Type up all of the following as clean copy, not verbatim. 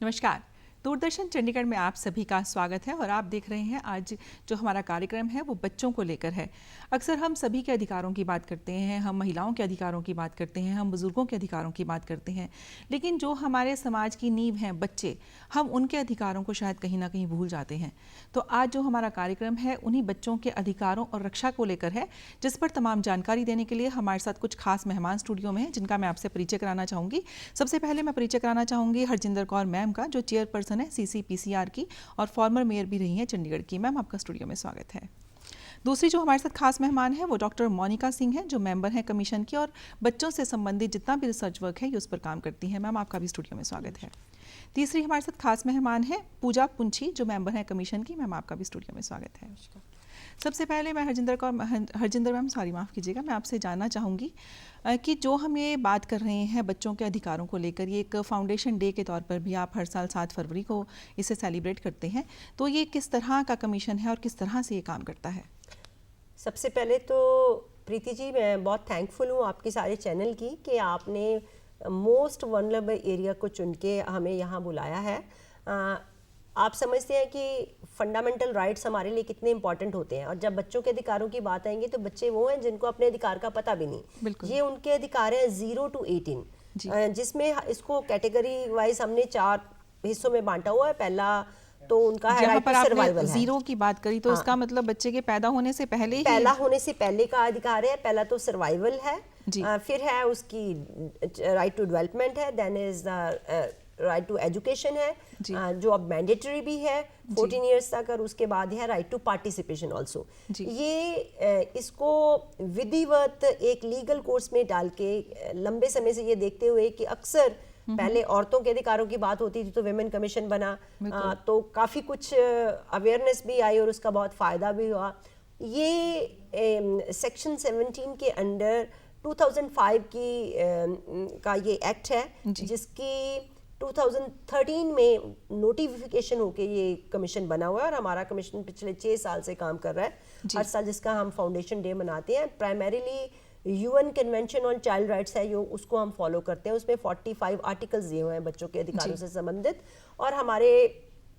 नमस्कार। दूरदर्शन चंडीगढ़ में आप सभी का स्वागत है और आप देख रहे हैं आज जो हमारा कार्यक्रम है वो बच्चों को लेकर है। अक्सर हम सभी के अधिकारों की बात करते हैं, हम महिलाओं के अधिकारों की बात करते हैं, हम बुजुर्गों के अधिकारों की बात करते हैं, लेकिन जो हमारे समाज की नींव हैं बच्चे, हम उनके अधिकारों को शायद कहीं ना कहीं भूल जाते हैं। तो आज जो हमारा कार्यक्रम है उन्हीं बच्चों के अधिकारों और रक्षा को लेकर है, जिस पर तमाम जानकारी देने के लिए हमारे साथ कुछ खास मेहमान स्टूडियो में हैं, जिनका मैं आपसे परिचय कराना चाहूँगी। सबसे पहले मैं परिचय कराना चाहूँगी हरजिंदर कौर मैम का, जो चेयरपर्सन है CCPCR की और फॉर्मर मेयर भी रही हैं चंडीगढ़ की। मैम, आपका स्टूडियो में स्वागत है। दूसरी जो हमारे साथ खास मेहमान है वो डॉक्टर मोनिका सिंह है, जो मेंबर हैं कमीशन की और बच्चों से संबंधित जितना भी रिसर्च वर्क है ये उस पर काम करती हैं। मैम, आपका भी स्टूडियो में स्वागत है। तीसरी हमारे साथ खास मेहमान है पूजा पुंछी, जो मेंबर हैं कमीशन की। मैम, आपका भी स्टूडियो में स्वागत है। सबसे पहले मैं हरजिंदर मैम, सॉरी माफ़ कीजिएगा, मैं आपसे जानना चाहूँगी कि जो हम ये बात कर रहे हैं बच्चों के अधिकारों को लेकर, ये एक फाउंडेशन डे के तौर पर भी आप हर साल 7 फरवरी को इसे सेलिब्रेट करते हैं, तो ये किस तरह का कमीशन है और किस तरह से ये काम करता है? सबसे पहले तो प्रीति जी, मैं बहुत थैंकफुल हूँ आपके सारे चैनल की कि आपने मोस्ट वनरेबल एरिया को चुन के हमें यहाँ बुलाया है। आप समझते हैं कि फंडामेंटल राइट्स हमारे लिए कितने इंपॉर्टेंट होते हैं, और जब बच्चों के अधिकारों की बात आएंगी तो बच्चे वो हैं जिनको अपने अधिकार का पता भी नहीं। ये उनके अधिकार हैं 0 to 18, जिसमें इसको कैटेगरी वाइज हमने 4 हिस्सों में बांटा हुआ है। पहला तो उनका है राइट टू सर्वाइवल। जीरो की बात करी तो इसका मतलब बच्चे के पैदा होने से पहले का अधिकार है। पहला तो सर्वाइवल है, फिर है उसकी राइट टू डेवलपमेंट है, then is right to education है, जो अब मैंडेटरी भी है 14 इयर्स तक, और उसके बाद है राइट टू पार्टिसिपेशन ऑल्सो। ये इसको विधिवत एक लीगल कोर्स में डाल के लंबे समय से ये देखते हुए कि अक्सर पहले औरतों के अधिकारों की बात होती थी तो विमेन कमीशन बना, तो काफ़ी कुछ अवेयरनेस भी आई और उसका बहुत फ़ायदा भी हुआ। ये सेक्शन 17 के अंडर 2005 का ये एक्ट है, जिसकी 2013 में नोटिफिकेशन होके ये कमीशन बना हुआ है, और हमारा कमीशन पिछले 6 साल से काम कर रहा है हर साल, जिसका हम फाउंडेशन डे मनाते हैं। Primarily UN convention on child rights है, यो उसको हम फॉलो करते हैं। उसमें 45 आर्टिकल्स दिए हुए हैं बच्चों के अधिकारों से संबंधित, और हमारे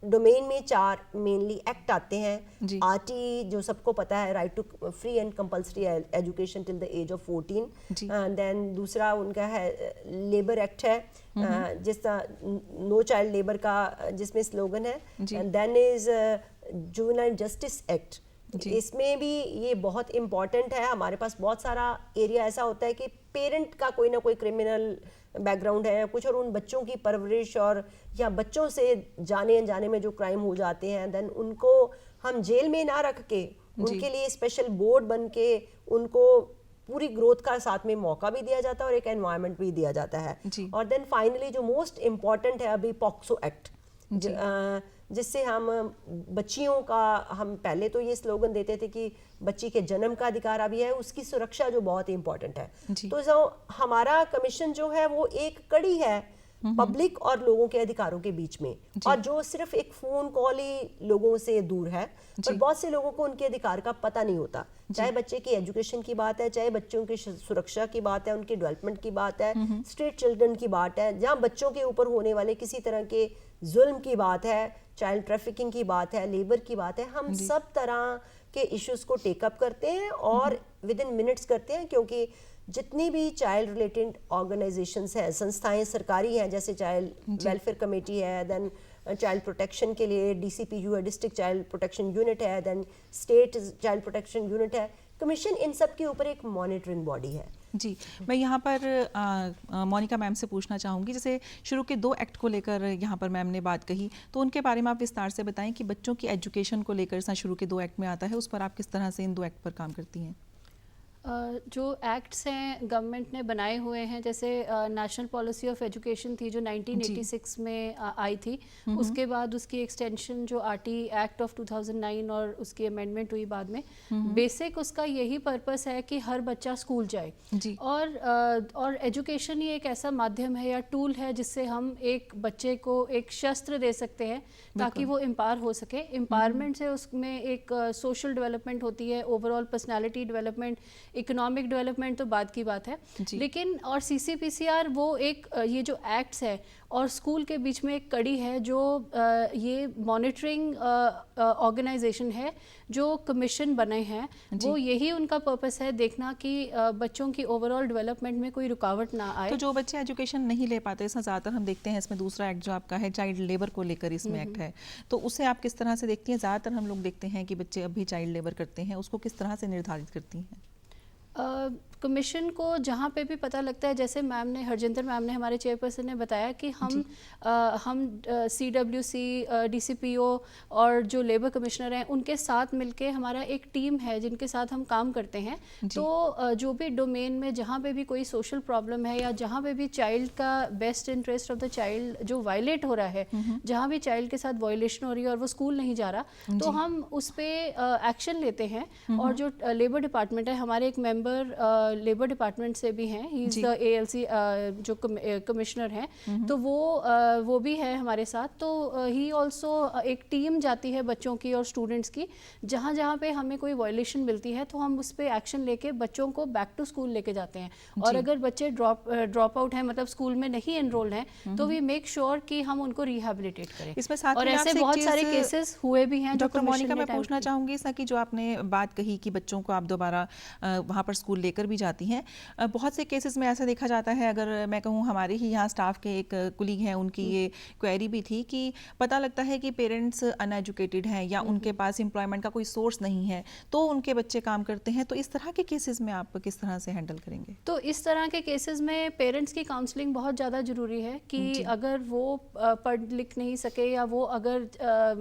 डोमेन में 4 मेनली एक्ट आते हैं। RT, जो सबको पता है, right to free and compulsory education till the age of 14। Then दूसरा उनका है लेबर एक्ट है, जिसका नो चाइल्ड लेबर का जिसमें स्लोगन है। Then is juvenile justice act, इसमें भी ये बहुत इम्पॉर्टेंट है। हमारे पास बहुत सारा एरिया ऐसा होता है कि पेरेंट का कोई ना कोई क्रिमिनल बैकग्राउंड है कुछ, और उन बच्चों की परवरिश और या बच्चों से जाने अनजाने में जो क्राइम हो जाते हैं, देन उनको हम जेल में ना रख के उनके लिए स्पेशल बोर्ड बन के उनको पूरी ग्रोथ का साथ में मौका भी दिया जाता है और एक एनवायरनमेंट भी दिया जाता है। और देन फाइनली जो मोस्ट इम्पॉर्टेंट है अभी पॉक्सो एक्ट, जिससे हम बच्चियों का, हम पहले तो ये स्लोगन देते थे कि बच्ची के जन्म का अधिकार अभी है, उसकी सुरक्षा जो बहुत इंपॉर्टेंट है। तो जो हमारा कमीशन जो है वो एक कड़ी है पब्लिक और लोगों के अधिकारों के बीच में, और जो सिर्फ एक फोन कॉल ही लोगों से दूर है, पर बहुत से लोगों को उनके अधिकार का पता नहीं होता। चाहे बच्चे की एजुकेशन की बात है, चाहे बच्चों की सुरक्षा की बात है, उनकी डेवलपमेंट की बात है, स्ट्रीट चिल्ड्रन की बात है, जहाँ बच्चों के ऊपर होने वाले किसी तरह के जुल्म की बात है, चाइल्ड ट्रैफिकिंग की बात है, लेबर की बात है, हम सब तरह के इश्यूज को टेकअप करते हैं और विद इन मिनट्स करते हैं। क्योंकि जितनी भी चाइल्ड रिलेटेड ऑर्गेनाइजेशंस हैं, संस्थाएं सरकारी हैं, जैसे चाइल्ड वेलफेयर कमेटी है, देन चाइल्ड प्रोटेक्शन के लिए DCPU है, डिस्ट्रिक्ट चाइल्ड प्रोटेक्शन यूनिट है, then state child protection unit है, कमीशन इन सब के ऊपर एक मॉनिटरिंग बॉडी है। जी, मैं यहाँ पर मोनिका मैम से पूछना चाहूँगी, जैसे शुरू के 2 एक्ट को लेकर यहाँ पर मैम ने बात कही, तो उनके बारे में आप विस्तार से बताएं कि बच्चों की एजुकेशन को लेकर शुरू के 2 एक्ट में आता है, उस पर आप किस तरह से इन 2 एक्ट पर काम करती हैं? जो एक्ट्स हैं गवर्नमेंट ने बनाए हुए हैं, जैसे नेशनल पॉलिसी ऑफ एजुकेशन थी जो 1986 में आई थी, उसके बाद उसकी एक्सटेंशन जो RT एक्ट ऑफ 2009 और उसकी अमेंडमेंट हुई बाद में। बेसिक उसका यही पर्पस है कि हर बच्चा स्कूल जाए, और एजुकेशन ही एक ऐसा माध्यम है या टूल है जिससे हम एक बच्चे को एक शस्त्र दे सकते हैं ताकि वो एम्पावर हो सके। एम्पावरमेंट से उसमें एक सोशल डेवलपमेंट होती है, overall personality development, economic development तो बात की बात है, लेकिन और CCPCR वो एक ये जो एक्ट्स है और स्कूल के बीच में एक कड़ी है जो ये मॉनिटरिंग ऑर्गेनाइजेशन है जो कमीशन बने हैं, वो यही उनका पर्पस है देखना कि बच्चों की ओवरऑल डेवलपमेंट में कोई रुकावट ना आए। तो जो बच्चे एजुकेशन नहीं ले पाते, इसमें ज़्यादातर हम देखते हैं, इसमें दूसरा एक्ट जो आपका है चाइल्ड लेबर को लेकर इसमें एक्ट है, तो उसे आप किस तरह से देखती हैं? ज़्यादातर हम लोग देखते हैं कि बच्चे अभी चाइल्ड लेबर करते हैं, उसको किस तरह से निर्धारित करती हैं? कमीशन को जहाँ पे भी पता लगता है, जैसे मैम ने, हरजिंदर मैम ने, हमारे चेयरपर्सन ने बताया कि हम CWC, DCPO और जो लेबर कमिश्नर हैं उनके साथ मिलके हमारा एक टीम है जिनके साथ हम काम करते हैं। तो जो भी डोमेन में जहाँ पे भी कोई सोशल प्रॉब्लम है या जहाँ पे भी चाइल्ड का best interest of the child जो वायलेट हो रहा है, जहाँ भी चाइल्ड के साथ वायलेशन हो रही है और वो स्कूल नहीं जा रहा, तो हम उस पर एक्शन लेते हैं। और जो लेबर डिपार्टमेंट है, हमारे एक मेंबर लेबर डिपार्टमेंट से भी हैं, ही इज द ALC जो कमिश्नर हैं, तो वो भी है हमारे साथ। तो ही ऑल्सो एक टीम जाती है बच्चों की और स्टूडेंट्स की, जहाँ जहाँ पे हमें कोई वायलेशन मिलती है तो हम उस पर एक्शन लेके बच्चों को बैक टू स्कूल लेके जाते हैं। और अगर बच्चे ड्रॉप आउट हैं, मतलब स्कूल में नहीं एनरोल्ड हैं, तो वी मेक श्योर कि हम उनको रिहेबिलिटेट करें। इसमें साथ और ऐसे बहुत सारे केसेस हुए भी हैं। डॉक्टर मोनिका, मैं पूछना चाहूँगी कि जो आपने बात कही कि बच्चों को आप दोबारा वहाँ पर स्कूल लेकर भी जाती हैं, बहुत से केसेस में ऐसा देखा जाता है, अगर मैं कहूँ हमारे ही यहाँ स्टाफ के एक कुलीग हैं, उनकी ये क्वेरी भी थी कि पता लगता है कि पेरेंट्स अनएजुकेटेड हैं या उनके पास एम्प्लॉयमेंट का कोई सोर्स नहीं है, तो उनके बच्चे काम करते हैं। तो इस तरह के केसेस में आप किस तरह से हैंडल करेंगे? तो इस तरह के केसेस में पेरेंट्स की काउंसलिंग बहुत ज़्यादा ज़रूरी है कि अगर वो पढ़ लिख नहीं सके या वो अगर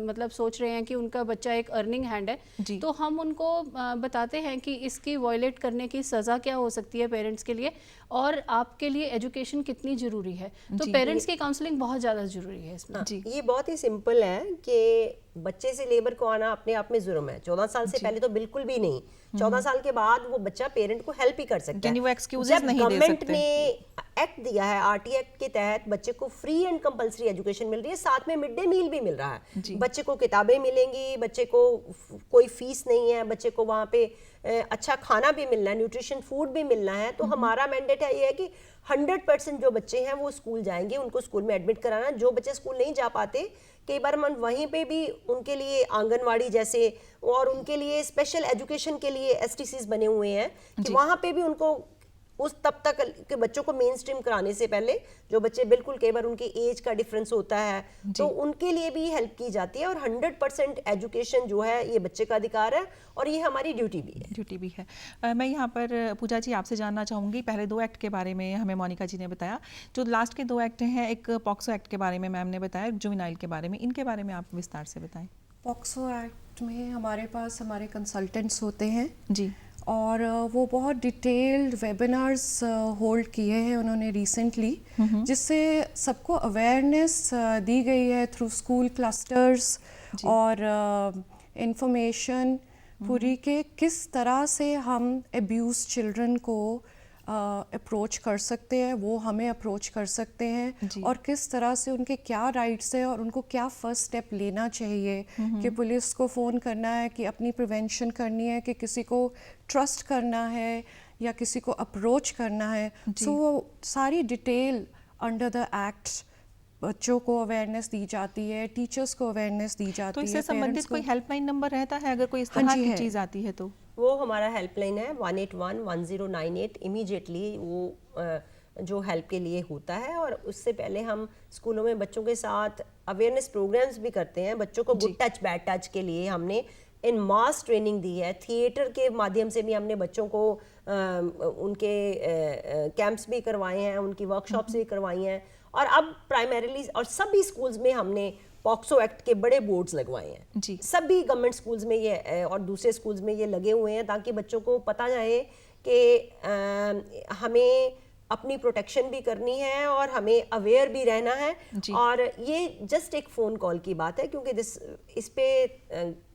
मतलब सोच रहे हैं कि उनका बच्चा एक अर्निंग हैंड है, तो हम उनको बताते हैं कि इसकी वायलेट करने की सज़ा क्या हो सकती है पेरेंट्स के लिए, और आपके लिए एजुकेशन कितनी ज़रूरी है। तो पेरेंट्स की काउंसलिंग बहुत ज़्यादा ज़रूरी है इसमें। ये बहुत ही सिंपल है कि बच्चे से लेबर को आना अपने आप में जुर्म है। 14 साल से पहले तो बिल्कुल भी नहीं। 14 साल के बाद वो बच्चा पेरेंट को हेल्प ही कर सकता है। वो एक्सक्यूजेस नहीं दे सकते। गवर्नमेंट ने एक्ट दिया है, RT एक्ट के तहत बच्चे को फ्री एंड कंपलसरी एजुकेशन मिल रही है, साथ में मिड डे मील भी मिल रहा है। बच्चे को किताबें मिलेंगी, बच्चे को कोई फीस नहीं है, बच्चे को वहाँ पे अच्छा खाना भी मिलना है, न्यूट्रिशन फूड भी मिलना है। तो हमारा मैंडेट है ये है कि 100% जो बच्चे हैं वो स्कूल जाएंगे, उनको स्कूल में एडमिट कराना। जो बच्चे स्कूल नहीं जा पाते, कई बार हम वहीं पे भी उनके लिए आंगनवाड़ी जैसे और उनके लिए स्पेशल एजुकेशन के लिए STCs बने हुए हैं कि वहाँ पे भी उनको उस तब तक के बच्चों को मेन स्ट्रीम कराने से पहले, जो बच्चे बिल्कुल कई बार उनकी एज का डिफरेंस होता है, तो उनके लिए भी हेल्प की जाती है। और 100% एजुकेशन जो है ये बच्चे का अधिकार है और ये हमारी ड्यूटी भी है। मैं यहाँ पर पूजा जी आपसे जानना चाहूँगी, पहले 2 एक्ट के बारे में हमें मोनिका जी ने बताया, जो लास्ट के 2 एक्ट हैं, एक पॉक्सो एक्ट के बारे में मैम ने बताया, जुवेनाइल के बारे में, इनके बारे में आप विस्तार से बताएं। पॉक्सो एक्ट में हमारे पास हमारे कंसल्टेंट्स होते हैं जी, और वो बहुत डिटेल्ड वेबिनार्स होल्ड किए हैं उन्होंने रिसेंटली, जिससे सबको अवेयरनेस दी गई है थ्रू स्कूल क्लस्टर्स और इंफॉर्मेशन पूरी के किस तरह से हम अब्यूज चिल्ड्रन को अप्रोच कर सकते हैं, वो हमें अप्रोच कर सकते हैं, और किस तरह से उनके क्या राइट्स है और उनको क्या फर्स्ट स्टेप लेना चाहिए, कि पुलिस को फ़ोन करना है, कि अपनी प्रिवेंशन करनी है, कि किसी को ट्रस्ट करना है या किसी को अप्रोच करना है। सो वो सारी डिटेल अंडर द एक्ट बच्चों को अवेयरनेस दी जाती है, टीचर्स को अवेयरनेस दी जाती है। तो इससे संबंधित कोई हेल्पलाइन नंबर रहता है अगर कोई इस तरह की चीज़ आती है तो? वो हमारा हेल्पलाइन है 1811098। इमीडिएटली वो जो हेल्प के लिए होता है। और उससे पहले हम स्कूलों में बच्चों के साथ अवेयरनेस प्रोग्राम्स भी करते हैं। बच्चों को गुड टच बैड टच के लिए हमने इन मास ट्रेनिंग दी है। थिएटर के माध्यम से भी हमने बच्चों को उनके कैंप्स भी करवाए हैं, उनकी वर्कशॉप्स भी करवाई हैं। और अब प्राइमरीली और सभी स्कूल्स में हमने पॉक्सो एक्ट के बड़े बोर्ड्स लगवाए हैं जी। सभी गवर्नमेंट स्कूल्स में ये और दूसरे स्कूल्स में ये लगे हुए हैं, ताकि बच्चों को पता जाए कि हमें अपनी प्रोटेक्शन भी करनी है और हमें अवेयर भी रहना है। और ये जस्ट एक फ़ोन कॉल की बात है, क्योंकि इस पे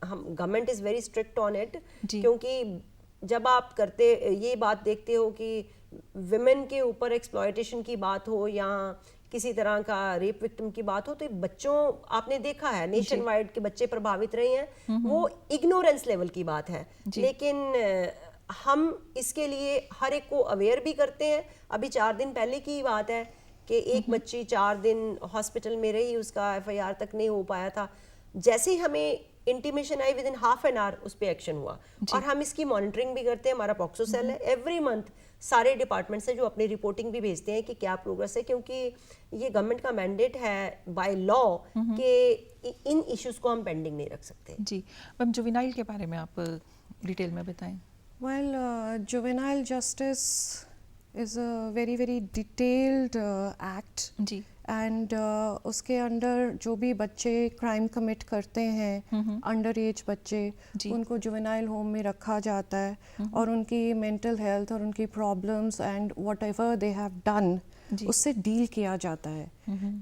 हम government is very strict on it. क्योंकि जब आप ये बात देखते हो कि विमेन के ऊपर एक्सप्लॉयटेशन की बात हो या किसी तरह का रेप विक्टिम की बात हो, तो बच्चों, आपने देखा है नेशन वाइड के बच्चे प्रभावित रहे हैं, वो इग्नोरेंस लेवल की बात है। लेकिन हम इसके लिए हर एक को अवेयर भी करते हैं। अभी 4 दिन पहले की बात है कि एक बच्ची 4 दिन हॉस्पिटल में रही, उसका FIR तक नहीं हो पाया था। जैसे ही हमें intimation I, with in half an hour उस पर एक्शन हुआ। और हम इसकी मॉनिटरिंग भी करते हैं, हमारा पॉक्सो सेल है। एवरी मंथ सारे डिपार्टमेंट से जो अपनी रिपोर्टिंग भी भेजते हैं कि क्या प्रोग्रेस है, क्योंकि ये गवर्नमेंट का मैंडेट है बाय लॉ कि इन इश्यूज को हम पेंडिंग नहीं रख सकते। जी मैम, जुवेनाइल के बारे में आप डिटेल में बताएं। Well, juvenile justice is a very very detailed act. जी। एंड उसके अंडर जो भी बच्चे क्राइम कमिट करते हैं, अंडर एज बच्चे, उनको जुवेनाइल होम में रखा जाता है और उनकी मेंटल हेल्थ और उनकी problems and whatever they have done उससे डील किया जाता है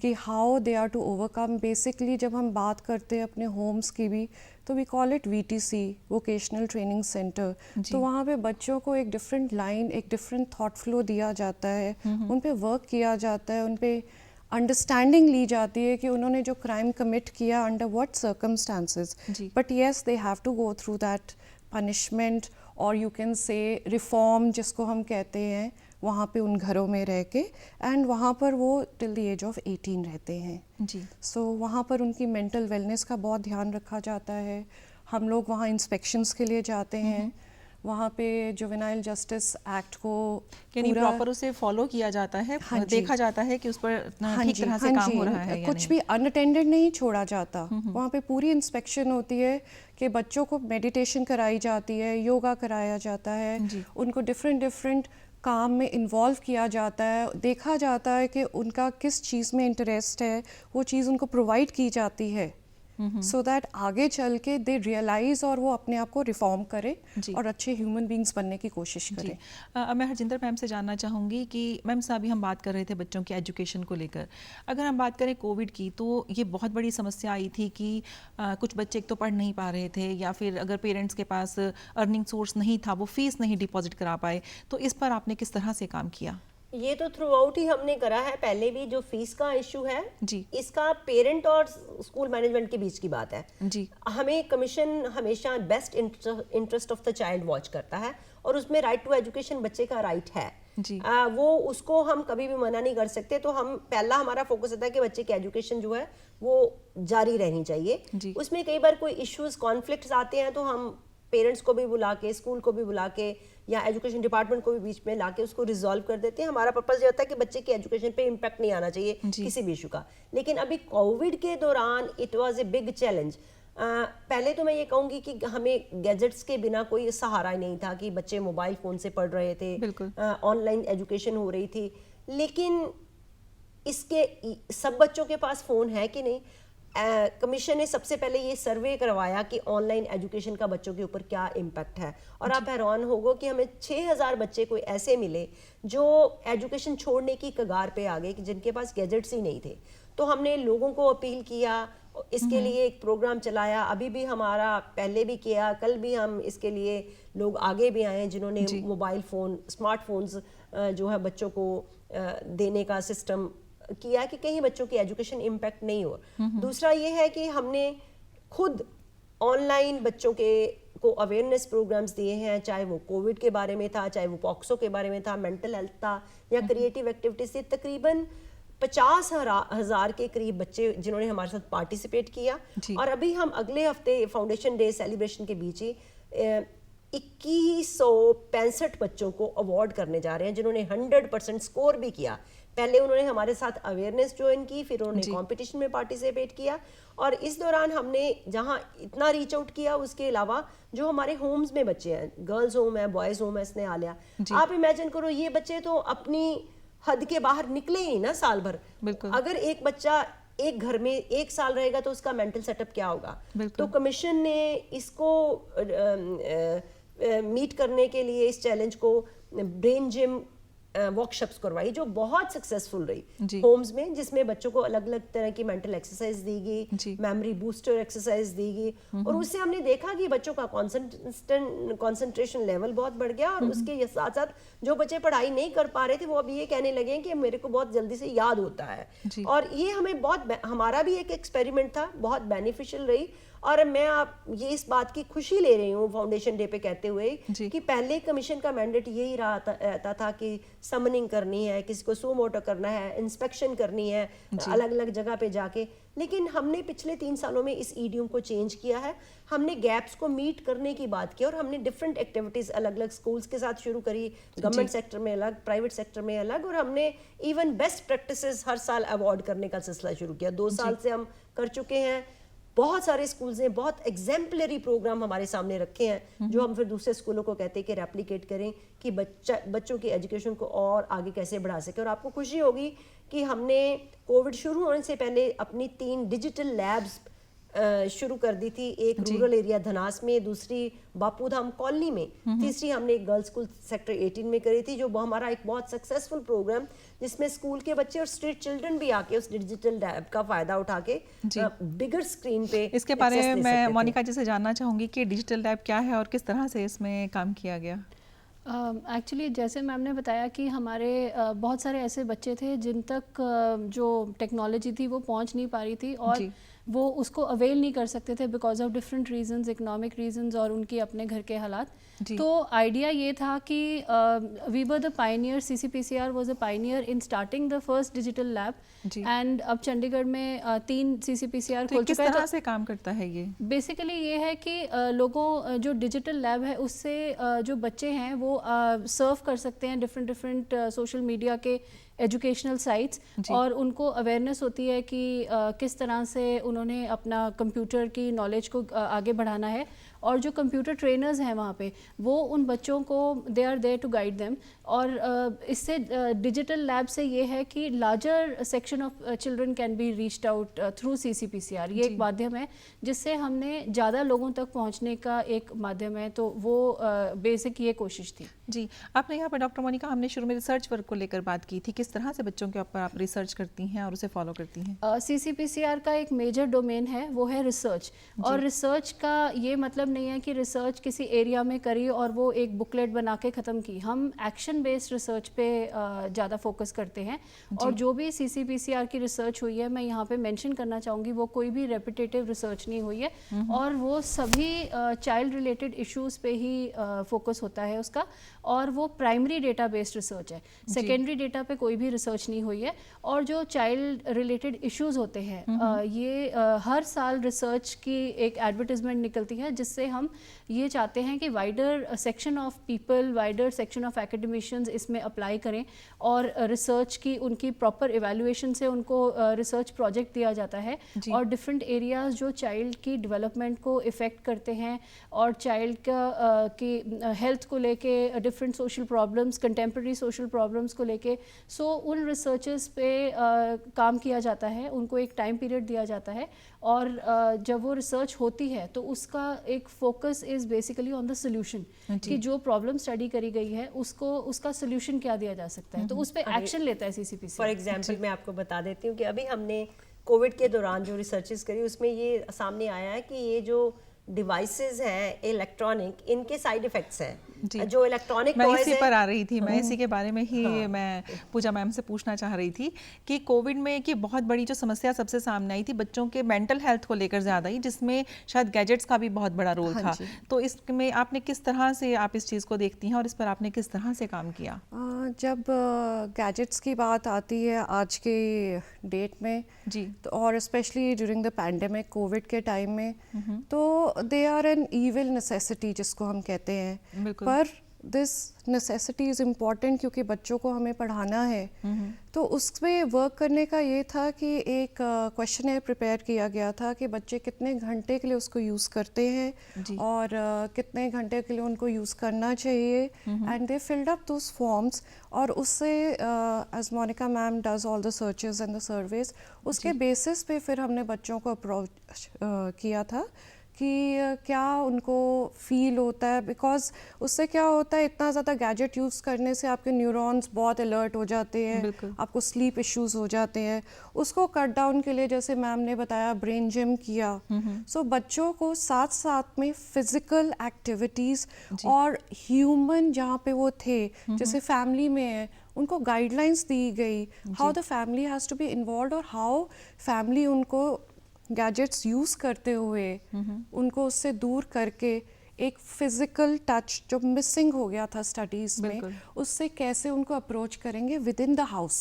कि how they are to overcome. Basically जब हम बात करते हैं अपने होम्स की भी, तो we call it VTC, vocational training centre. तो वहाँ पे बच्चों को एक डिफरेंट लाइन, एक डिफरेंट थॉट फ्लो दिया जाता है, उन पे वर्क किया जाता है, उन पे अंडरस्टैंडिंग ली जाती है कि उन्होंने जो क्राइम कमिट किया under what circumstances, but yes they have to go through that punishment, और यू कैन से रिफॉर्म जिसको हम कहते हैं, वहाँ पे उन घरों में रह के, एंड वहाँ पर वो टिल द एज ऑफ 18 रहते हैं जी। सो वहाँ पर उनकी मेंटल वेलनेस का बहुत ध्यान रखा जाता है। हम लोग वहाँ इंस्पेक्शंस के लिए जाते हैं, वहाँ पे जुवेनाइल जस्टिस एक्ट को यानी प्रॉपर उसे फॉलो किया जाता है, देखा जाता है कि उस पर ठीक तरह से काम हो रहा है या कुछ नहीं। भी अनअटेंडेड नहीं छोड़ा जाता। वहाँ पे पूरी इंस्पेक्शन होती है कि बच्चों को मेडिटेशन कराई जाती है, योगा कराया जाता है, उनको डिफरेंट काम में इन्वॉल्व किया जाता है, देखा जाता है कि उनका किस चीज़ में इंटरेस्ट है, वो चीज़ उनको प्रोवाइड की जाती है सो दैट आगे चल के दे रियलाइज और वो अपने आप को रिफॉर्म करे और अच्छे ह्यूमन बींग्स बनने की कोशिश करें। मैं हरजिंदर मैम से जानना चाहूँगी कि मैम से अभी हम बात कर रहे थे बच्चों की एजुकेशन को लेकर। अगर हम बात करें कोविड की, तो ये बहुत बड़ी समस्या आई थी कि कुछ बच्चे एक तो पढ़ नहीं पा रहे थे, या फिर अगर पेरेंट्स के पास अर्निंग सोर्स नहीं था, वो फीस नहीं डिपॉजिट करा पाए। तो इस पर आपने किस तरह से काम किया? ये तो थ्रू आउट ही हमने करा है। पहले भी जो फीस का इशू है जी, इसका पेरेंट और स्कूल मैनेजमेंट के बीच की बात है जी। हमें कमीशन हमेशा best interest of the child watch करता है, और उसमें राइट टू एजुकेशन बच्चे का राइट है जी। वो उसको हम कभी भी मना नहीं कर सकते। तो हम पहला हमारा फोकस होता है कि बच्चे की एजुकेशन जो है वो जारी रहनी चाहिए। उसमें कई बार कोई इश्यूज कॉन्फ्लिक्ट्स आते हैं, तो हम पेरेंट्स को भी बुला के, स्कूल को भी बुला के, या एजुकेशन डिपार्टमेंट को भी बीच में लाके उसको रिजॉल्व कर देते हैं। हमारा पर्पस ये होता है कि बच्चे की एजुकेशन पे इम्पैक्ट नहीं आना चाहिए किसी भी इशू का। लेकिन अभी कोविड के दौरान it was a big challenge. पहले तो मैं ये कहूँगी कि हमें गैजेट्स के बिना कोई सहारा ही नहीं था, कि बच्चे मोबाइल फ़ोन से पढ़ रहे थे, ऑनलाइन एजुकेशन हो रही थी। लेकिन इसके सब बच्चों के पास फ़ोन है कि नहीं? कमीशन ने सबसे पहले ये सर्वे करवाया कि ऑनलाइन एजुकेशन का बच्चों के ऊपर क्या इम्पैक्ट है, और आप हैरान होगो कि हमें 6000 बच्चे कोई ऐसे मिले जो एजुकेशन छोड़ने की कगार पे आ गए, कि जिनके पास गैजेट्स ही नहीं थे। तो हमने लोगों को अपील किया, इसके लिए एक प्रोग्राम चलाया, अभी भी हमारा पहले भी किया, कल भी हम इसके लिए लोग आगे भी आए जिन्होंने मोबाइल फ़ोन, स्मार्टफोन्स जो है बच्चों को देने का सिस्टम किया कि कहीं बच्चों की एजुकेशन इम्पैक्ट नहीं हो। दूसरा ये है कि हमने खुद ऑनलाइन बच्चों को अवेयरनेस प्रोग्राम्स दिए हैं, चाहे वो कोविड के बारे में था, चाहे वो पॉक्सो के बारे में था, मेंटल हेल्थ था, या क्रिएटिव एक्टिविटीज थी। तकरीबन 50,000 के करीब बच्चे जिन्होंने हमारे साथ पार्टिसिपेट किया। और अभी हम अगले हफ्ते फाउंडेशन डे सेलिब्रेशन के बीच ही 2165 बच्चों को अवार्ड करने जा रहे हैं जिन्होंने 100% स्कोर भी किया। पहले उन्होंने हमारे साथ अवेयरनेस ज्वाइन की, फिर उन्होंने कंपटीशन में पार्टिसिपेट किया, और इस दौरान हमने जहां इतना रीच आउट किया, उसके अलावा जो हमारे होम्स में बच्चे हैं, गर्ल्स होम है, बॉयज़ होम है, स्नेहालया, आप इमेजिन करो ये बच्चे तो अपनी हद के बाहर निकले ही ना साल भर। अगर एक बच्चा एक घर में 1 साल रहेगा तो उसका मेंटल सेटअप क्या होगा? तो कमीशन ने इसको मीट करने के लिए, इस चैलेंज को, ब्रेन जिम वर्कशॉप्स करवाई जो बहुत सक्सेसफुल रही होम्स में, जिसमें बच्चों को अलग अलग तरह की मेंटल एक्सरसाइज दी गई, मेमोरी बूस्टर एक्सरसाइज दी गई, और उससे हमने देखा कि बच्चों का कंसंट्रेशन लेवल बहुत बढ़ गया। और उसके साथ साथ जो बच्चे पढ़ाई नहीं कर पा रहे थे वो अब ये कहने लगे कि मेरे को बहुत जल्दी से याद होता है। और ये हमें हमारा भी एक एक्सपेरिमेंट था, बहुत बेनिफिशियल रही। और मैं आप ये इस बात की खुशी ले रही हूँ फाउंडेशन डे पे कहते हुए कि पहले कमीशन का मैंडेट यही रहता था कि समनिंग करनी है, किसी को सो मोटो करना है, इंस्पेक्शन करनी है अलग अलग जगह पे जाके। लेकिन हमने पिछले 3 सालों में इस ईडियम को चेंज किया है। हमने गैप्स को मीट करने की बात की और हमने डिफरेंट एक्टिविटीज अलग अलग स्कूल्स के साथ शुरू करी, गवर्नमेंट सेक्टर में अलग, प्राइवेट सेक्टर में अलग, और हमने इवन बेस्ट प्रैक्टिसेस हर साल अवार्ड करने का सिलसिला शुरू किया। 2 साल से हम कर चुके हैं। बहुत सारे स्कूल्स ने बहुत एग्जाम्पलरी प्रोग्राम हमारे सामने रखे हैं जो हम फिर दूसरे स्कूलों को कहते हैं कि रेप्लिकेट करें कि बच्चों की एजुकेशन को और आगे कैसे बढ़ा सके। और आपको खुशी होगी कि हमने कोविड शुरू होने से पहले अपनी 3 डिजिटल लैब्स शुरू कर दी थी, एक रूरल एरिया धनास में, दूसरी बापूधाम कॉलोनी में, तीसरी हमने एक गर्ल्स स्कूल सेक्टर 18 में करी थी, जो हमारा एक बहुत सक्सेसफुल प्रोग्राम जिसमें स्कूल के बच्चे और स्ट्रीट चिल्ड्रन भी आके उस डिजिटल लैब का फायदा उठा के बिगर स्क्रीन पे इसके बारे में मैं मोनिका जी से जानना चाहूंगी कि डिजिटल लैब क्या है और किस तरह से इसमें काम किया गया। एक्चुअली जैसे मैम ने बताया कि हमारे बहुत सारे ऐसे बच्चे थे जिन तक जो टेक्नोलॉजी थी वो पहुंच नहीं पा रही थी और वो उसको अवेल नहीं कर सकते थे because of different reasons, economic reasons और उनके अपने घर के हालात। तो आइडिया ये था कि we were the pioneer, CCPCR was a pioneer in starting the first digital lab, and अब चंडीगढ़ में 3 CCPCR खोल चुका है। किस तरह से काम करता है ये? बेसिकली ये है कि लोगों जो डिजिटल लैब है उससे जो बच्चे हैं वो सर्व कर सकते हैं डिफरेंट सोशल मीडिया के एजुकेशनल साइट्स, और उनको अवेयरनेस होती है कि किस तरह से उन्होंने अपना कंप्यूटर की नॉलेज को आगे बढ़ाना है। और जो कंप्यूटर ट्रेनर्स हैं वहाँ पे वो उन बच्चों को they are there to guide them. और इससे डिजिटल लैब से ये है कि larger section of children can be reached out through CCPCR। ये एक माध्यम है जिससे हमने ज़्यादा लोगों तक पहुँचने का एक माध्यम है, तो वो बेसिक ये कोशिश थी। जी, आपने यहाँ पर डॉक्टर मोनिका, हमने शुरू में रिसर्च वर्क को लेकर बात की थी, किस तरह से बच्चों के ऊपर आप रिसर्च करती हैं और उसे फॉलो करती हैं? CCPCR का एक मेजर डोमेन है वो है रिसर्च, और रिसर्च का ये मतलब नहीं है कि रिसर्च किसी एरिया में करी और वो एक बुकलेट बना के ख़त्म की। हम एक्शन बेस्ड रिसर्च पे ज़्यादा फोकस करते हैं, और जो भी CCPCR की रिसर्च हुई है मैं यहाँ पे मेंशन करना चाहूँगी वो कोई भी रेपिटेटिव रिसर्च नहीं हुई है, और वो सभी चाइल्ड रिलेटेड इश्यूज़ पे ही फोकस होता है उसका, और वो प्राइमरी डेटा बेस्ड रिसर्च है। सेकेंडरी डेटा पे कोई भी रिसर्च नहीं हुई है। और जो चाइल्ड रिलेटेड इश्यूज़ होते हैं ये हर साल रिसर्च की एक एडवर्टिजमेंट निकलती है जिससे हम ये चाहते हैं कि wider section of people, wider section of academicians इसमें अप्लाई करें, और रिसर्च की उनकी प्रॉपर इवैल्यूएशन से उनको रिसर्च प्रोजेक्ट दिया जाता है, और डिफरेंट एरियाज जो चाइल्ड की डेवलपमेंट को इफ़ेक्ट करते हैं और चाइल्ड का की हेल्थ को लेके different social problems, contemporary social problems को लेके, सो उन रिसर्चेस पे काम किया जाता है, उनको एक टाइम पीरियड दिया जाता है, और जब वो रिसर्च होती है तो उसका एक focus is basically on the solution, कि जो प्रॉब्लम स्टडी करी गई है उसका सोल्यूशन क्या दिया जा सकता है, तो उस पर एक्शन लेता है CCPCR। फॉर एग्जाम्पल मैं आपको बता देती हूँ कि अभी हमने कोविड के दौरान जो रिसर्चेस करी उसमें ये सामने आया है कि ये जो डिवाइसेस हैं इलेक्ट्रॉनिक, इनके साइड इफेक्ट्स हैं। जो इलेक्ट्रॉनिक मैं इसी पर आ रही थी, मैं इसी के बारे में ही मैं पूजा मैम से पूछना चाह रही थी कि कोविड में की बहुत बड़ी जो समस्या सबसे सामने आई थी बच्चों के मेंटल हेल्थ को लेकर ज़्यादा ही, जिसमें शायद गैजेट्स का भी बहुत बड़ा रोल था। तो इसमें आपने किस तरह से आप इस चीज़ को देखती हैं और इस पर आपने किस तरह से काम किया? जब गैजेट्स की बात आती है आज के डेट में जी, तो और specially during the pandemic covid के टाइम में, तो they are an evil necessity जिसको हम कहते हैं, पर दिस नेसेसिटी इज़ इम्पॉर्टेंट क्योंकि बच्चों को हमें पढ़ाना है। तो उस पर वर्क करने का ये था कि एक क्वेश्चन प्रिपेयर किया गया था कि बच्चे कितने घंटे के लिए उसको यूज़ करते हैं और कितने घंटे के लिए उनको यूज़ करना चाहिए, and they filled up those forms, और उससे as Monica ma'am does all the searches and the surveys, उसके बेसिस पे फिर हमने बच्चों को अप्रोच किया था कि क्या उनको फील होता है, बिकॉज उससे क्या होता है इतना ज़्यादा गैजेट यूज़ करने से आपके न्यूरॉन्स बहुत अलर्ट हो जाते हैं, आपको स्लीप इश्यूज हो जाते हैं। उसको कट डाउन के लिए जैसे मैम ने बताया ब्रेन जिम किया। सो बच्चों को साथ साथ में फिजिकल एक्टिविटीज़ और ह्यूमन जहाँ पे वो थे जैसे फैमिली में है उनको गाइडलाइंस दी गई, how the family has to be involve और हाउ फैमिली उनको गैजेट्स यूज़ करते हुए उनको उससे दूर करके एक फिजिकल टच जो मिसिंग हो गया था स्टडीज़ में, उससे कैसे उनको अप्रोच करेंगे विद इन द हाउस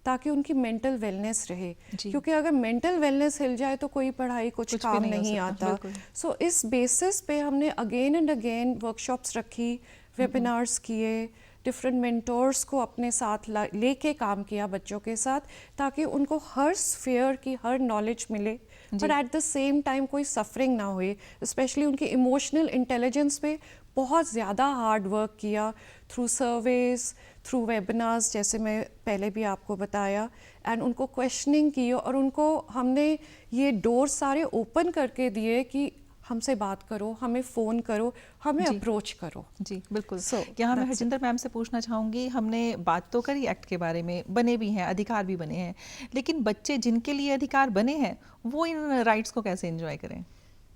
ताकि उनकी मेंटल वेलनेस रहे। क्योंकि अगर मेंटल वेलनेस हिल जाए तो कोई पढ़ाई कुछ काम नहीं आता। सो इस बेसिस पे हमने अगेन एंड अगेन वर्कशॉप्स रखी, वेबिनार्स किए, डिफरेंट मेंटोर्स को अपने साथ लेके काम किया बच्चों के साथ ताकि उनको हर स्फीयर की हर नॉलेज मिले, but at the same time कोई सफरिंग ना हुए। स्पेशली उनकी इमोशनल इंटेलिजेंस पे बहुत ज़्यादा हार्ड वर्क किया थ्रू सर्वेज, थ्रू वेबिनार्स जैसे मैं पहले भी आपको बताया, एंड उनको क्वेश्चनिंग की और उनको हमने ये डोर सारे ओपन करके दिए कि हमसे बात करो, हमें फ़ोन करो, हमें अप्रोच करो। जी बिल्कुल। यहाँ मैं हरजिंदर मैम से पूछना चाहूँगी, हमने बात तो करी एक्ट के बारे में, बने भी हैं, अधिकार भी बने हैं, लेकिन बच्चे जिनके लिए अधिकार बने हैं वो इन राइट्स को कैसे एंजॉय करें?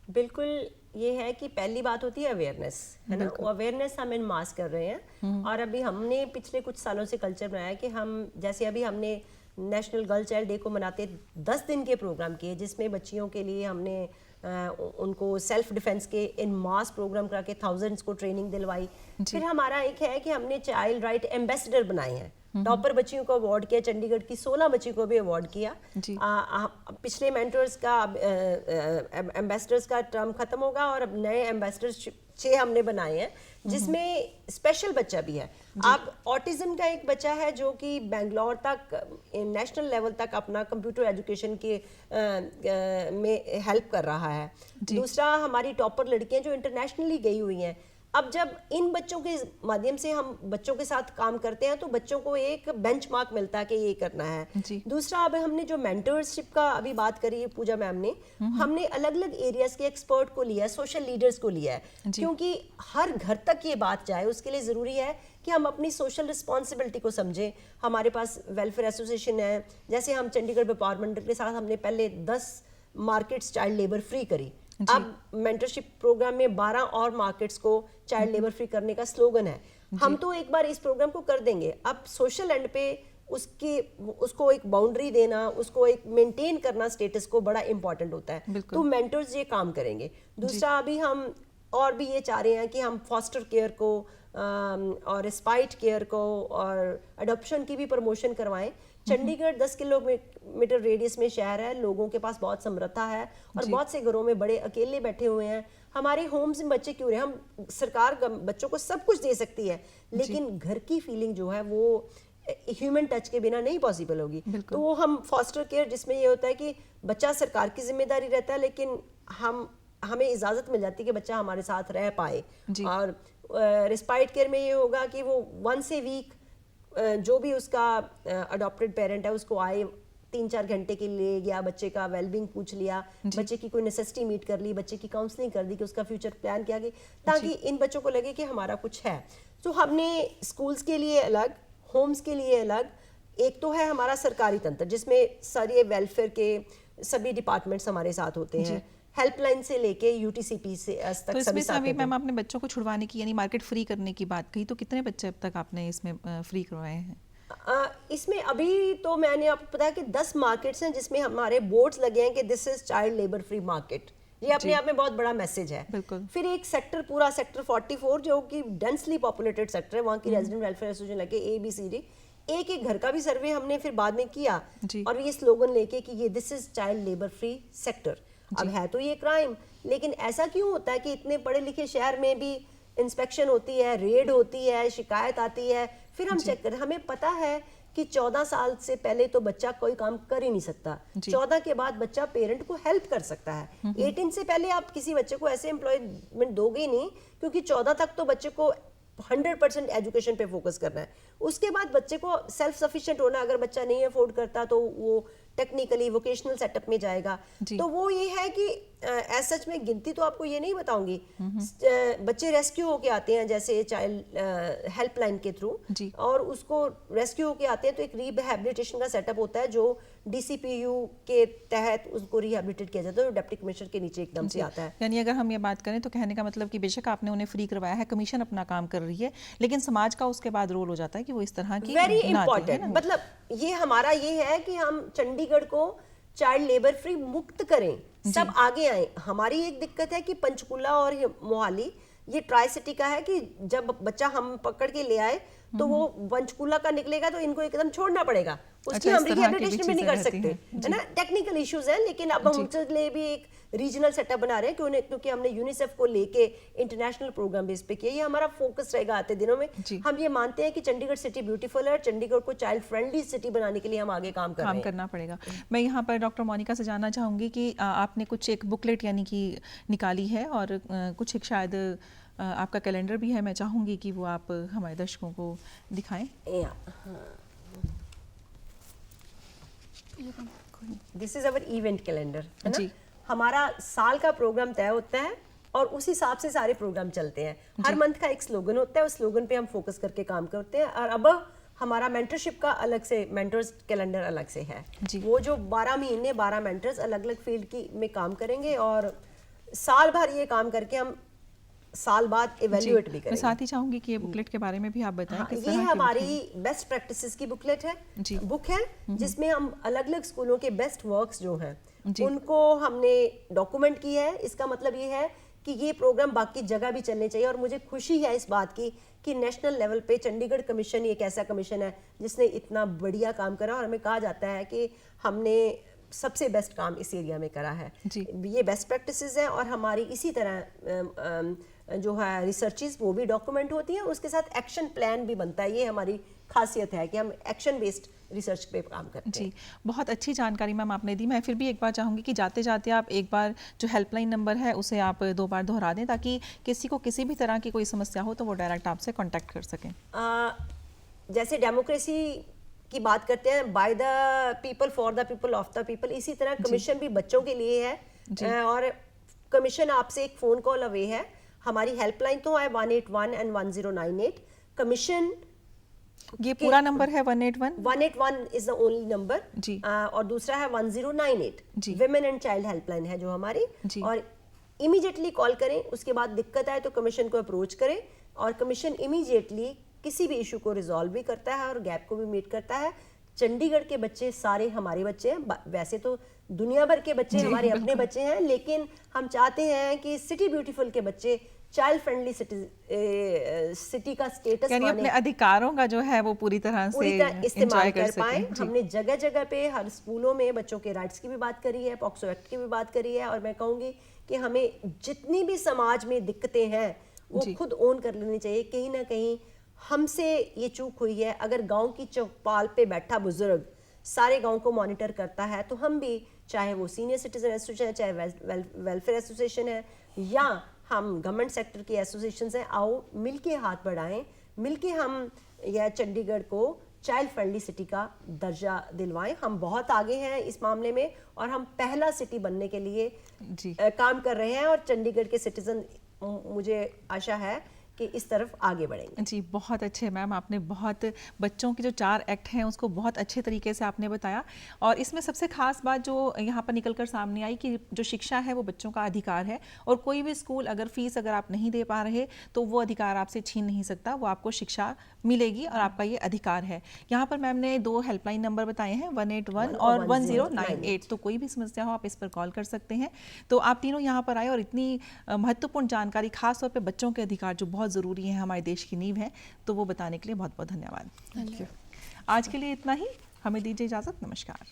बिल्कुल, ये है कि पहली बात होती है अवेयरनेस, है ना। अवेयरनेस हम इन मास कर रहे हैं और अभी हमने पिछले कुछ सालों से कल्चर बनाया कि हम जैसे अभी हमने नेशनल गर्ल चाइल्ड डे को मनाते 10 दिन के प्रोग्राम किए जिसमें बच्चियों के लिए हमने उनको सेल्फ डिफेंस के इन मास प्रोग्राम करा के थाउजेंड्स को ट्रेनिंग दिलवाई। फिर हमारा एक है कि हमने चाइल्ड राइट एम्बेसडर बनाए हैं, टॉपर बच्चियों को अवार्ड किया, चंडीगढ़ की 16 बच्चियों को भी अवार्ड किया। पिछले मेंटर्स का एम्बेसडर्स का टर्म खत्म होगा और अब नए एम्बेसडर्स 6 हमने बनाए हैं जिसमें स्पेशल बच्चा भी है। अब ऑटिज्म का एक बच्चा है जो कि बेंगलोर तक नेशनल लेवल तक अपना कंप्यूटर एजुकेशन के में हेल्प कर रहा है। दूसरा हमारी टॉपर लड़कियां जो इंटरनेशनली गई हुई हैं। अब जब इन बच्चों के माध्यम से हम बच्चों के साथ काम करते हैं तो बच्चों को एक बेंचमार्क मिलता है कि ये करना है। दूसरा, अब हमने जो मेंटरशिप का अभी बात करी है पूजा मैम ने, हमने अलग अलग एरियाज के एक्सपर्ट को लिया है, सोशल लीडर्स को लिया है, क्योंकि हर घर तक ये बात जाए उसके लिए ज़रूरी है कि हम अपनी सोशल रिस्पॉन्सिबिलिटी को समझें। हमारे पास वेलफेयर एसोसिएशन है, जैसे हम चंडीगढ़ व्यापार मंडल के साथ हमने पहले 10 मार्केट्स चाइल्ड लेबर फ्री करी। अब मेंटरशिप प्रोग्राम में 12 और मार्केट्स को चाइल्ड लेबर फ्री करने का स्लोगन है। हम तो एक बार इस प्रोग्राम को कर देंगे, अब सोशल एंड पे उसको एक बाउंड्री देना, उसको एक मेंटेन करना स्टेटस को बड़ा इंपॉर्टेंट होता है। तो मेंटर्स ये काम करेंगे। दूसरा, अभी हम और भी ये चाह रहे हैं कि हम फॉस्टर केयर को और रिस्पाइट केयर को और अडॉप्शन की भी प्रमोशन करवाएं। चंडीगढ़ 10 किलोमीटर रेडियस में शहर है, लोगों के पास बहुत समृद्धता है और बहुत से घरों में बड़े अकेले बैठे हुए हैं। हमारे होम्स में बच्चे क्यों रहे, हम सरकार बच्चों को सब कुछ दे सकती है, लेकिन घर की फीलिंग जो है वो ह्यूमन टच के बिना नहीं पॉसिबल होगी। तो वो हम फॉस्टर केयर जिसमें ये होता है कि बच्चा सरकार की जिम्मेदारी रहता है, लेकिन हमें इजाज़त मिल जाती है कि बच्चा हमारे साथ रह पाए। और रिस्पाइट केयर में ये होगा कि वो वंस ए वीक जो भी उसका अडॉप्टेड पेरेंट है उसको आए, 3-4 घंटे के लिए गया, बच्चे का वेलबींग पूछ लिया, बच्चे की कोई नेसेसिटी मीट कर ली, बच्चे की काउंसलिंग कर दी कि उसका फ्यूचर प्लान क्या है, ताकि इन बच्चों को लगे कि हमारा कुछ है। तो हमने स्कूल्स के लिए अलग, होम्स के लिए अलग, एक तो है हमारा सरकारी तंत्र जिसमें सारे वेलफेयर के सभी डिपार्टमेंट्स हमारे साथ होते हैं, हेल्पलाइन से लेके यूटीसीपी से तक। तो इसमें से मैम आपने बच्चों को छुड़वाने की यानी मार्केट फ्री करने की बात कही, तो कितने बच्चे अब तक आपने इसमें फ्री करवाए हैं? इसमें अभी तो मैंने आपको बताया कि 10 मार्केट्स हैं जिसमें हमारे बोर्ड्स लगे हैं कि this is child labour free market. ये अपने आप में बहुत बड़ा मैसेज है। फिर एक सेक्टर, पूरा सेक्टर 44 जो कि डेंसली पॉपुलेटेड सेक्टर है, वहाँ की रेजिडेंट वेलफेयर एसोसिएशन लगे ABCD, एक घर का भी सर्वे हमने फिर बाद में किया और ये स्लोगन लेके कि ये this is child labour free sector. अब है तो ये क्राइम, लेकिन ऐसा क्यों होता है कि इतने पढ़े लिखे शहर में भी इंस्पेक्शन होती है, रेड होती है, शिकायत आती है, फिर हम चेक करते हैं। हमें पता है कि 14 साल से पहले तो बच्चा कोई काम कर ही नहीं सकता, 14 के बाद बच्चा पेरेंट को हेल्प कर सकता है। 18 से पहले आप किसी बच्चे को ऐसे एम्प्लॉयमेंट दोगे नहीं, क्योंकि 14 तक तो बच्चे को 100% एजुकेशन पे फोकस करना है। उसके बाद बच्चे को सेल्फ सफिशिएंट होना, अगर बच्चा नहीं अफोर्ड करता तो वो टेक्निकली वोकेशनल सेटअप में जाएगा। तो वो ये है कि एज सच में गिनती तो आपको ये नहीं बताऊंगी। बच्चे रेस्क्यू होके आते हैं जैसे चाइल्ड हेल्पलाइन के थ्रू, और उसको रेस्क्यू होके आते हैं तो एक रिहैबिलिटेशन का सेटअप होता है जो DCPU के तहत उसको रिहैबिलिटेट किया जाता है, जो डिप्टी कमिश्नर के नीचे एकदम से आता है। यानी अगर हम ये बात करें तो कहने का मतलब कि बेशक आपने उन्हें फ्री करवाया है, कमीशन अपना काम कर रही है, लेकिन समाज का उसके बाद रोल हो जाता है कि वो इस तरह की वेरी इंपॉर्टेंट, मतलब ये हमारा ये है कि हम चंडीगढ़ को चाइल्ड लेबर फ्री मुक्त करें, सब आगे आए। हमारी एक दिक्कत है कि पंचकुला और मोहाली ये ट्राई सिटी का है कि जब बच्चा हम पकड़ के ले आए तो वो पंचकुला का निकलेगा तो इनको एकदम छोड़ना पड़ेगा, उसकी हम रिहैबिलिटेशन भी नहीं कर सकते, है ना। टेक्निकल इश्यूज हैं, लेकिन अब हम उनके लिए भी एक रीजनल सेटअप बना रहे हैं क्योंकि हमने यूनिसेफ को लेके इंटरनेशनल प्रोग्राम बेस पे किया। ये हमारा फोकस रहेगा आते दिनों में। हम ये मानते हैं कि चंडीगढ़ सिटी ब्यूटीफुल है, चंडीगढ़ को चाइल्ड फ्रेंडली सिटी बनाने के लिए हम आगे काम करना पड़ेगा। मैं यहाँ पर डॉक्टर मोनिका से जानना चाहूँगी कि आपने कुछ एक बुकलेट यानी कि निकाली है और कुछ एक शायद आपका कैलेंडर भी है, मैं चाहूँगी कि वो आप हमारे दर्शकों को दिखाएं। This is our event calendar, है ना। हमारा साल का प्रोग्राम तय होता है और उस हिसाब से सारे प्रोग्राम चलते हैं। हर मंथ का एक स्लोगन होता है, उस स्लोगन पे हम फोकस करके काम करते हैं। और अब हमारा मेंटरशिप का अलग से मेंटर्स कैलेंडर अलग से है, वो जो 12 महीने 12 मेंटर्स अलग अलग फील्ड की में काम करेंगे और साल भर ये काम करके हम साल बाद इवेल्युएट भी करेंगे। मैं साथ ही चाहूंगी कि ये बुकलेट के बारे में भी आप बताएं। ये हमारी बेस्ट प्रैक्टिसेस की बुकलेट है, बुक है, जिसमें हम अलग अलग स्कूलों के बेस्ट वर्क्स जो हैं उनको हमने डॉक्यूमेंट किया है। इसका मतलब ये है कि ये प्रोग्राम बाकी जगह भी चलने चाहिए और मुझे खुशी है इस बात की कि नेशनल लेवल पे चंडीगढ़ कमीशन एक ऐसा कमीशन है जिसने इतना बढ़िया काम करा और हमें कहा जाता है कि हमने सबसे बेस्ट काम इस एरिया में करा है। ये बेस्ट प्रैक्टिसेस हैं और हमारी इसी तरह जो है रिसर्चेस वो भी डॉक्यूमेंट होती हैं, उसके साथ एक्शन प्लान भी बनता है। ये हमारी खासियत है कि हम एक्शन बेस्ड रिसर्च पे काम करते हैं। बहुत अच्छी जानकारी मैम आपने दी। मैं फिर भी एक बार चाहूँगी कि जाते जाते आप एक बार जो हेल्पलाइन नंबर है उसे आप 2 बार दोहरा दें ताकि किसी को किसी भी तरह की कोई समस्या हो तो वो डायरेक्ट आपसे कॉन्टैक्ट कर सकें। जैसे डेमोक्रेसी की बात करते हैं, by the people for the people of the people, इसी तरह कमीशन भी बच्चों के लिए है और कमीशन आपसे एक फ़ोन कॉल अवे है। हमारी हेल्पलाइन तो है 181 एंड 1098। कमीशन ये पूरा नंबर है 181 इज द ओनली नंबर जी, और दूसरा है 1098 विमेन एंड चाइल्ड हेल्पलाइन है जो हमारी। और इमीडिएटली कॉल करें, उसके बाद दिक्कत आए तो कमीशन को अप्रोच करें और कमीशन इमीडिएटली किसी भी इशू को रिजॉल्व भी करता है और गैप को भी मीट करता है। चंडीगढ़ के बच्चे सारे हमारे बच्चे हैं, वैसे तो दुनिया भर के बच्चे हमारे अपने बच्चे हैं, लेकिन हम चाहते हैं कि सिटी ब्यूटीफुल के बच्चे चाइल्ड फ्रेंडली सिटी का स्टेटस यानी अपने अधिकारों का जो है वो पूरी तरह से इस्तेमाल कर पाए। हमने जगह जगह पे हर स्कूलों में बच्चों के राइट्स की भी बात करी है, पॉक्सो एक्ट की भी बात करी है और मैं कहूँगी कि हमें जितनी भी समाज में दिक्कतें हैं वो खुद ओन कर लेनी चाहिए। कहीं ना कहीं हमसे ये चूक हुई है। अगर गांव की चौपाल पे बैठा बुजुर्ग सारे गांव को मॉनिटर करता है तो हम भी, चाहे वो सीनियर सिटीजन एसोसिएशन है, चाहे वेलफेयर एसोसिएशन है या हम गवर्नमेंट सेक्टर की एसोसिएशन हैं, आओ मिलके हाथ बढ़ाएं, मिलके हम यह चंडीगढ़ को चाइल्ड फ्रेंडली सिटी का दर्जा दिलवाएं। हम बहुत आगे हैं इस मामले में और हम पहला सिटी बनने के लिए काम कर रहे हैं और चंडीगढ़ के सिटीजन, मुझे आशा है कि इस तरफ आगे बढ़ेंगे। जी बहुत अच्छे मैम, आपने बहुत बच्चों के जो 4 एक्ट हैं उसको बहुत अच्छे तरीके से आपने बताया और इसमें सबसे खास बात जो यहाँ पर निकल कर सामने आई कि जो शिक्षा है वो बच्चों का अधिकार है और कोई भी स्कूल अगर फीस अगर आप नहीं दे पा रहे तो वो अधिकार आपसे छीन नहीं सकता, वो आपको शिक्षा मिलेगी और आपका ये अधिकार है। यहाँ पर मैम ने 2 हेल्पलाइन नंबर बताए हैं 181 और 1098, तो कोई भी समस्या हो आप इस पर कॉल कर सकते हैं। तो आप तीनों यहाँ पर आए और इतनी महत्वपूर्ण जानकारी, खास तौर पर बच्चों के अधिकार जो बहुत ज़रूरी है, हमारे देश की नींव है, तो वो बताने के लिए बहुत बहुत धन्यवाद। आज के लिए इतना ही, हमें दीजिए इजाज़त। नमस्कार।